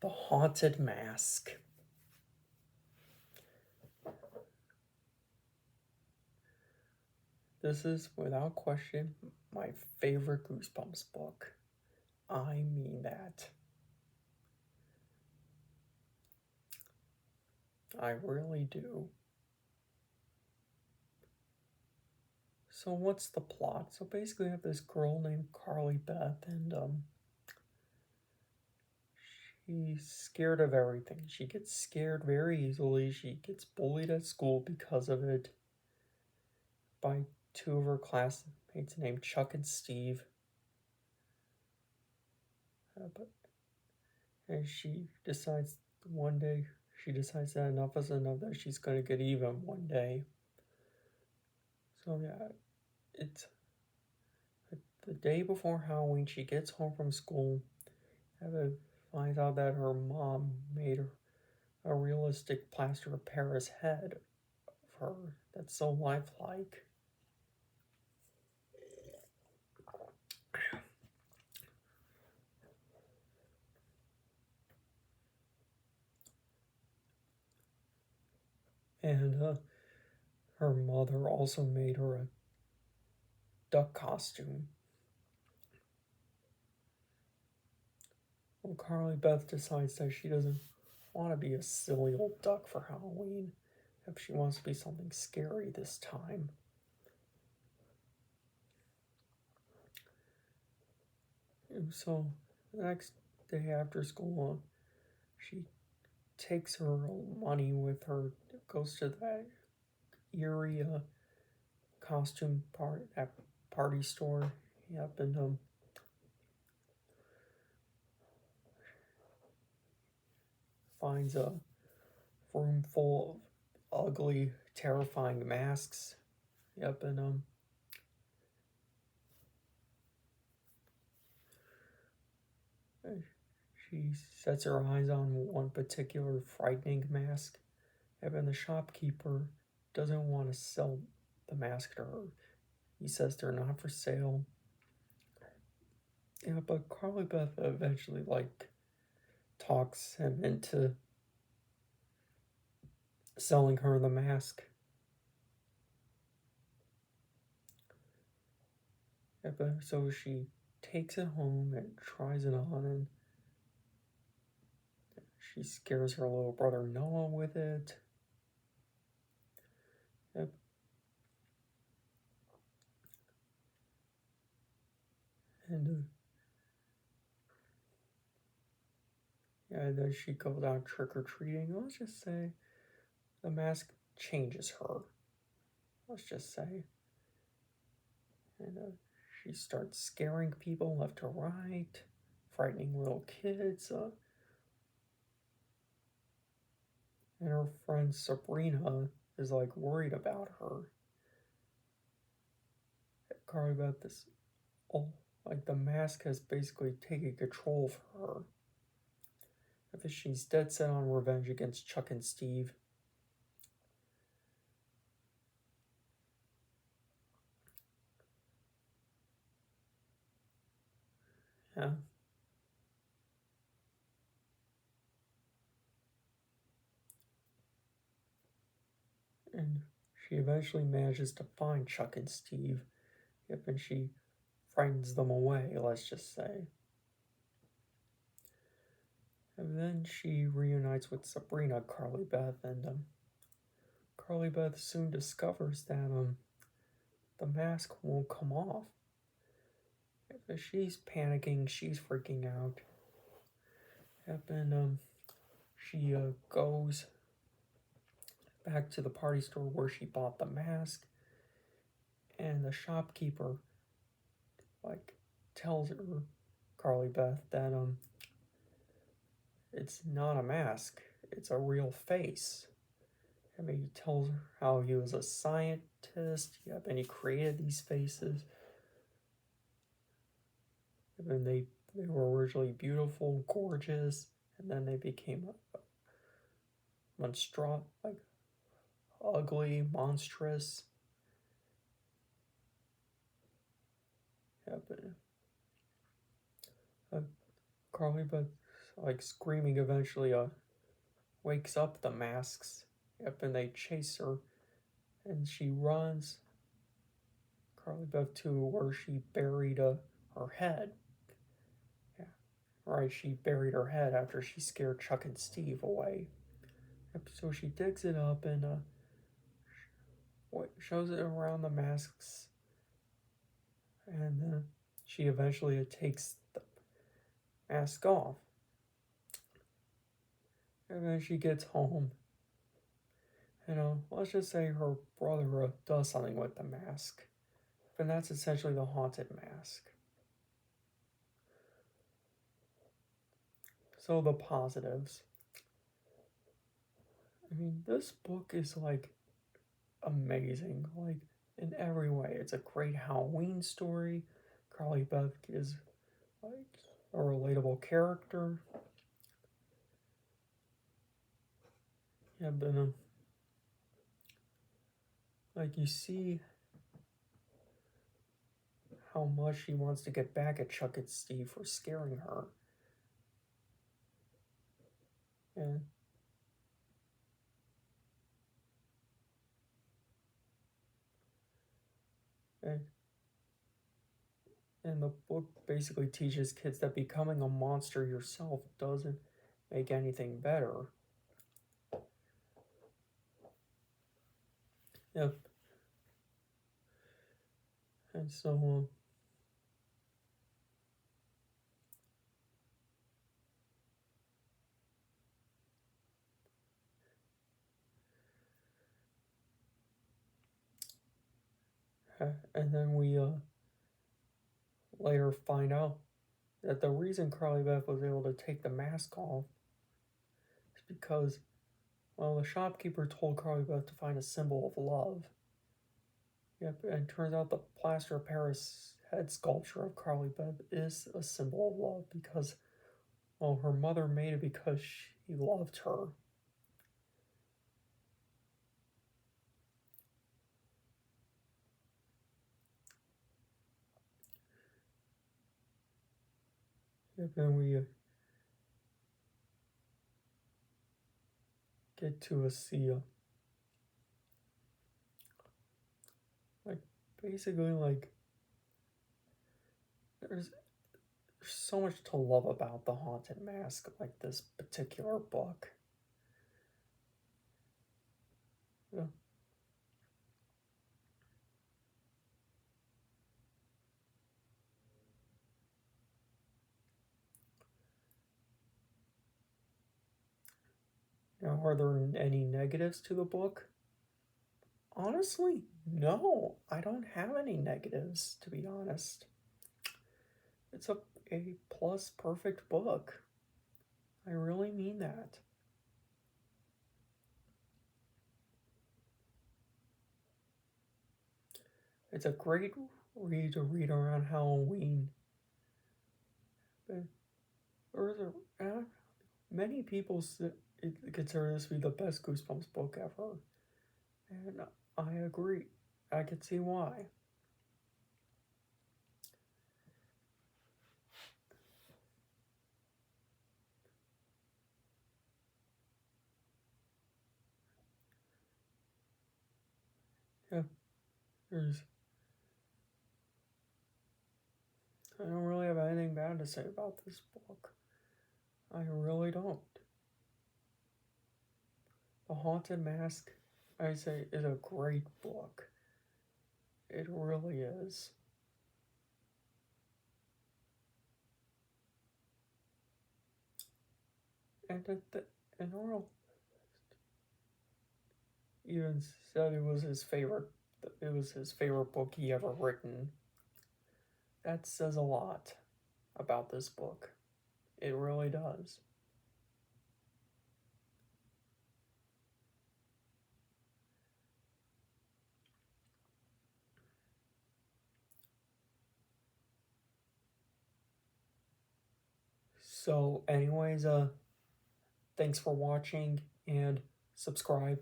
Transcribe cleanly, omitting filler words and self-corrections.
The Haunted Mask. This is, without question, my favorite Goosebumps book. I mean that. I really do. So what's the plot? So basically I have this girl named Carly Beth, and she's scared of everything. She gets scared very easily. She gets bullied at school because of it by two of her classmates named Chuck and Steve. But and she decides one day, she decides that enough is enough, that she's going to get even one day. So yeah, it's the day before Halloween. She gets home from school, and finds out that her mom made her a realistic plaster of Paris head of her that's so lifelike. And her mother also made her a duck costume. Well, Carly Beth decides that she doesn't want to be a silly old duck for Halloween, if she wants to be something scary this time. And so the next day after school, she takes her money with her, goes to that eerie costume party store. Yep, and finds a room full of ugly, terrifying masks. Yep, and she sets her eyes on one particular frightening mask. Yep, and the shopkeeper doesn't want to sell the mask to her. He says they're not for sale. Yeah, but Carly Beth eventually talks him into selling her the mask. Yeah, but so she takes it home and tries it on, and she scares her little brother Noah with it. Yep. And yeah, then she goes out trick or treating. Let's just say the mask changes her. Let's just say. And she starts scaring people left to right, frightening little kids. And her friend Sabrina is worried about her. Carly about this, oh, the mask has basically taken control of her. Because she's dead set on revenge against Chuck and Steve. Yeah. And she eventually manages to find Chuck and Steve. Yep, and she frightens them away, let's just say. And then she reunites with Sabrina, Carly Beth, and Carly Beth soon discovers that the mask won't come off. She's panicking, she's freaking out. Yep, and she goes back to the party store where she bought the mask, and the shopkeeper tells her, Carly Beth, that it's not a mask, it's a real face. I mean, he tells her how he was a scientist, yep, and he created these faces. And they were originally beautiful, gorgeous, and then they became ugly, monstrous. Yep. Carly, but like screaming eventually wakes up the masks. Yep, and they chase her, and she runs. Carly Beth to where she buried her head. Yeah, right. She buried her head after she scared Chuck and Steve away. Yep, so she digs it up and shows it around the masks, and she eventually takes the mask off. And then she gets home. Let's just say her brother does something with the mask. And that's essentially the haunted mask. So the positives. I mean, this book is like amazing. Like in every way. It's a great Halloween story. Carly Beth is like a relatable character. Yeah, but like you see how much she wants to get back at Chuck and Steve for scaring her. And and and the book basically teaches kids that becoming a monster yourself doesn't make anything better. Yep. And so and then we later find out that the reason Carly Beth was able to take the mask off is because, well, the shopkeeper told Carly Beth to find a symbol of love. Yep, and it turns out the plaster of Paris head sculpture of Carly Beth is a symbol of love because, well, her mother made it because she loved her. Yep, and we get to see like basically like there's so much to love about the haunted mask, like this particular book. Yeah. Now, are there any negatives to the book? Honestly, no. I don't have any negatives, to be honest. It's a plus perfect book. I really mean that. It's a great read to read around Halloween. But many people consider this to be the best Goosebumps book ever. And I agree. I can see why. Yeah, there's. I don't really have anything bad to say about this book. I really don't. The Haunted Mask, I say, is a great book. It really is. And and Earl even said it was his favorite. It was his favorite book he ever written. That says a lot about this book. It really does. So, anyways, thanks for watching and subscribe.